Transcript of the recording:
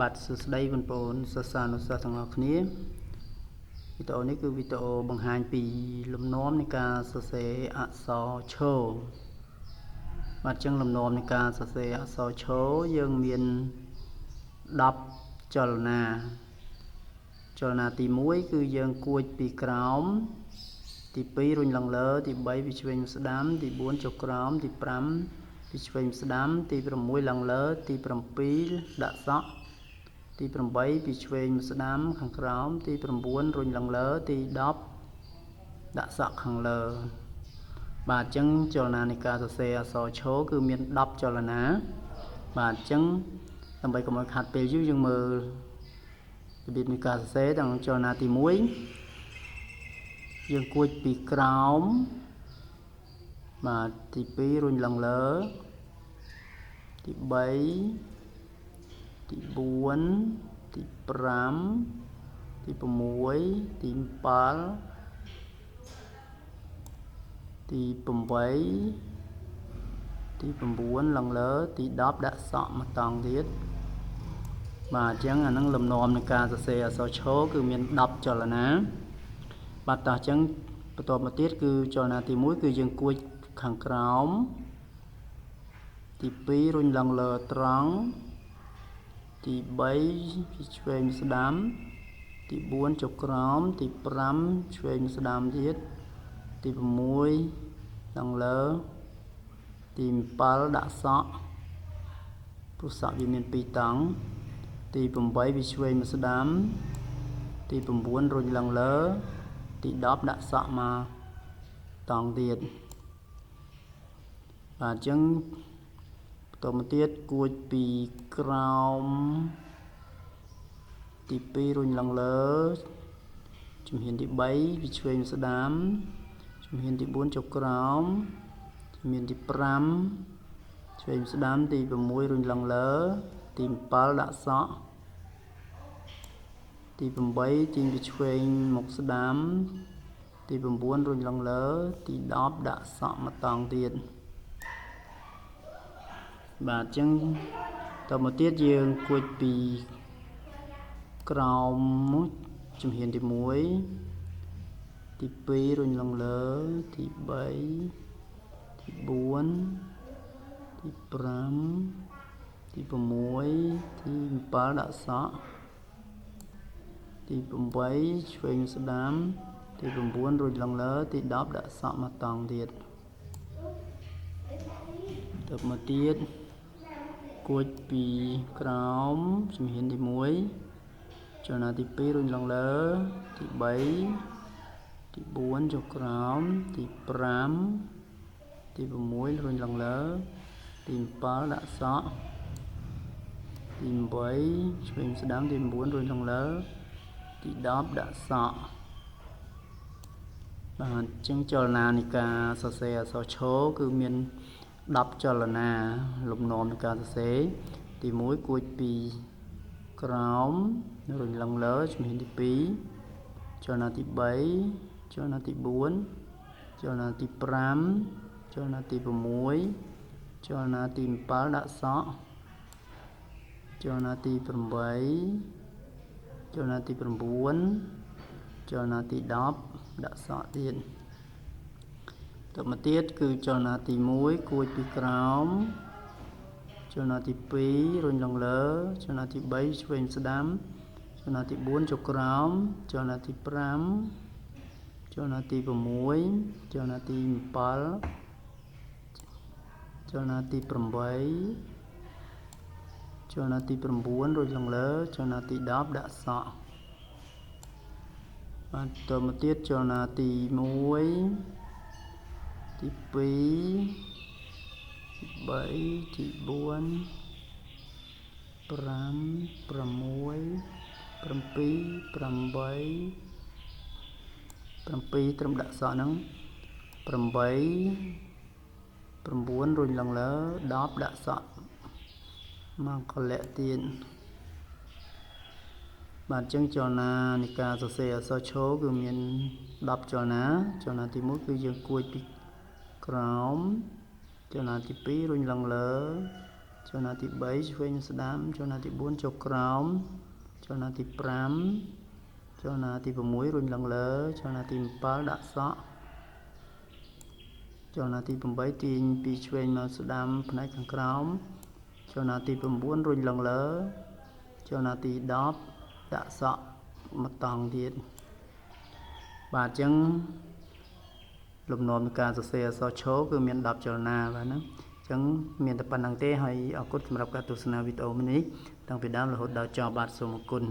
បាទសួស្តីបងប្អូនសិស្សានុសិស្សទាំងអស់គ្នាវីដេអូនេះគឺវីដេអូបង្ហាញពីលំនាំនៃការសរសេរអក្សរឈរបាទអញ្ចឹងលំនាំនៃការសរសេរអក្សរឈរយើងមាន10ចលនាទី1គឺយើងគួចពីក្រោមទី2រុញឡើងលើទី3ពីឆ្វេងមកស្ដាំទី4ចុះក្រោមទី5ពីឆ្វេងមកស្ដាំទី6ឡើងលើទី7ដាក់សក់ទី8ពីឆ្វេងមកស្ដាំខាងក្រោមទី9រុញឡើងលើទី10ដាក់សក់ខាងលើបាទអញ្ចឹងចលនានៃការសរសេរអក្សរឈរគឺមាន10ចលនាបាទអញ្ចឹងដើម្បីកុំឲ្យខាត់ពេលយូរយើងមើលរបៀបនៃការសរសេរទាំងចលនាទី1យើងគួចពីក្រោមបាទទី2រុញឡើងលើទី3ទី4ទី5ទី6ទី7ទី8ទី9ឡើងលើទី10ដាក់សក់មកតង់ទៀតបាទអញ្ចឹងអានឹងលំនាំនៃការសរសេរអក្សរឈរគឺមាន10ចលនាបាទតោះអញ្ចឹងបន្តមកទៀតគឺចលនាទី1គឺយើងគួចខាងក្រោមទី2រុញឡើងលើត្រង់ទី3ពីឆ្វេងស្ដាំទី4ចុះក្រោមទី5ឆ្វេងស្ដាំទៀតទី6ឡើងលើទី7ដាក់សក់ព្រោះសក់វាមាន2តង់ទី8ពីឆ្វេងមកស្ដាំទី9រុញឡើងលើទី10ដាក់សក់មកតង់ទៀតបាទអញ្ចឹងបន្តមកទៀតគួចពីក្រោមទី2រុញឡើងលើជំហានទី3ពីឆ្វេងស្ដាំជំហានទី4ចុះក្រោមជំហានទី5ឆ្វេងស្ដាំទី6រុញឡើងលើទី7ដាក់សក់ទី8ទាញពីឆ្វេងមកស្ដាំទី9រុញឡើងលើទី10ដាក់សក់មកតង់ទៀតបាទអញ្ចឹងតមកទៀតយើងគួចពីក្រោមជំហានទី1ទី2រុញឡើងលើទី3ទី4ទី5ទី6ទី7ដាក់សក់ទី8ឆ្វេងស្ដាំទី9រុញឡើងលើទី10ដាក់សក់មកតង់ទៀតទៅមកទៀតគួចពីក្រោមជំហានទី1ចលនាទី2រុញឡើងលើទី3ទី4ចុះក្រោមទី5ទី6រុញឡើងលើទី7ដាក់សក់ទី8ឆ្វេងស្ដាំទី9រុញឡើងលើទី10ដាក់សក់បាទអញ្ចឹងចលនានៃការសរសេរអក្សរឈរគឺមាន10ចលនាលំនាំនៃការសរសេរទី1គួចពីក្រោមរុញឡើងលើជំហានទី2ចលនាទី3ចលនាទី4ចលនាទី5ចលនាទី6ចលនាទី7ដាក់សក់ចលនាទី8ចលនាទី9ចលនាទី10ដាក់សក់ទៀតទៅមកទៀតគឺចលនាទី1គួចពីក្រោមចលនាទី2រុញឡើងលើចលនាទី3ឆ្វេងស្ដាំចលនាទី4ចុះក្រោមចលនាទី5ចលនាទី6ចលនាទី7ចលនាទី8ចលនាទី9រុញឡើងលើចលនាទី10ដាក់សក់បាទទៅមកទៀតចលនាទី1ទី2ទី3ទី4 5 6 7 8 9 10ត្រឹមដាក់សក់ហ្នឹង8 9រុញឡើងលើ10ដាក់សក់មកកលៈទៀតបាទអញ្ចឹងចលនានៃការសរសេរអក្សរឈរគឺមាន10ចលនាចលនាទី1គឺយើងគួចពីក្រោមចលនាទី2រុញឡើងលើ ចលនាទី3ឆ្វេងស្ដាំចលនាទី4ចុះក្រោមចលនាទី5ចលនាទី6រុញឡើងលើចលនាទី7ដាក់សក់ចលនាទី8ទាញពីឆ្វេងមកស្ដាំផ្នែកខាងក្រោមចលនាទី9រុញឡើងលើចលនាទី10ដាក់សក់មកតង់ទៀតបាទអញ្ចឹងលំនាំនៃការសរសេរអក្សរឈរគឺមាន10ចលនាបាទណាអញ្ចឹងមានតែប៉ុណ្្នឹងទេហើយអរគុណសម្រាប់ការទស្សនាវីដេអូនេះតាំងពីដើមរហូតដល់ចប់បាទសូមអរគុណ